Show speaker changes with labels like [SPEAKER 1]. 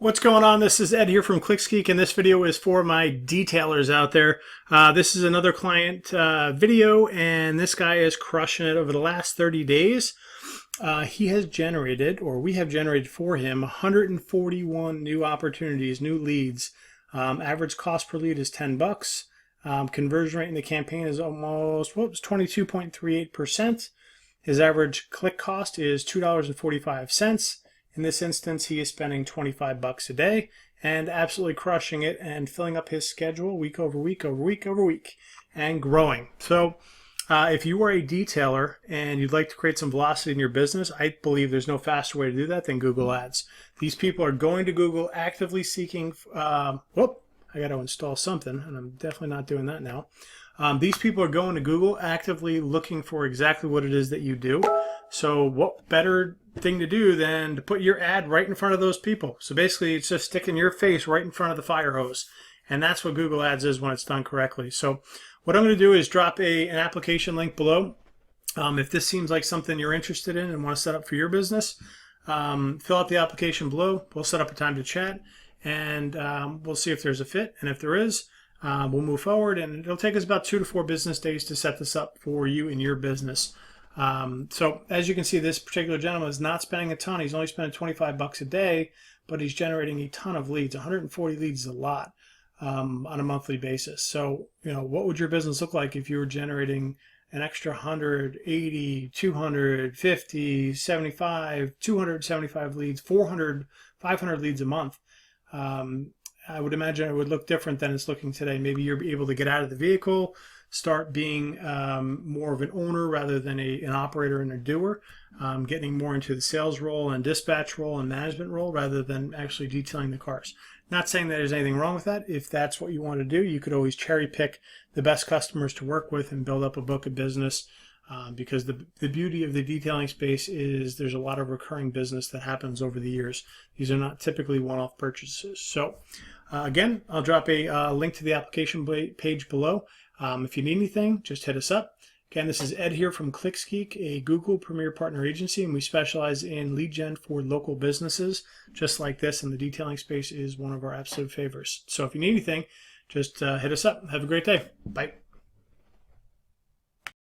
[SPEAKER 1] What's going on? This is Ed here from Geek, and this video is for my detailers out there. This is another client video, and this guy is crushing it over the last 30 days. He has generated, or we have generated for him, 141 new opportunities, new leads. Average cost per lead is 10 bucks. Conversion rate in the campaign is almost, 22.38%. His average click cost is $2.45. In this instance, he is spending 25 bucks a day and absolutely crushing it and filling up his schedule week over week over week over week and growing. So if you are a detailer and you'd like to create some velocity in your business, I believe there's no faster way to do that than Google Ads. These people are going to Google actively seeking, I got to install something, and I'm definitely not doing that now. These people are going to Google actively looking for exactly what it is that you do. So what better thing to do than to put your ad right in front of those people? So basically, it's just sticking your face right in front of the fire hose. And that's what Google Ads is when it's done correctly. So what I'm going to do is drop an application link below. If this seems like something you're interested in and want to set up for your business, fill out the application below. We'll set up a time to chat, and we'll see if there's a fit. And if there is, we'll move forward. And it'll take us about 2 to 4 business days to set this up for you and your business. So as you can see, this particular gentleman is not spending a ton. He's only spending 25 bucks a day, but he's generating a ton of leads. 140 leads is a lot on a monthly basis. So, what would your business look like if you were generating an extra 100, 80, 250, 75, 275 leads, 400, 500 leads a month? I would imagine it would look different than it's looking today. Maybe you're able to get out of the vehicle, start being more of an owner rather than an operator and a doer, getting more into the sales role and dispatch role and management role rather than actually detailing the cars. Not saying that there's anything wrong with that. If that's what you want to do, you could always cherry pick the best customers to work with and build up a book of business, because the beauty of the detailing space is there's a lot of recurring business that happens over the years. These are not typically one-off purchases. So again, I'll drop a link to the application page below. If you need anything, just hit us up. Again, this is Ed here from Geek, a Google Premier Partner Agency, and we specialize in lead gen for local businesses just like this, and the detailing space is one of our absolute favorites. So if you need anything, just hit us up. Have a great day. Bye.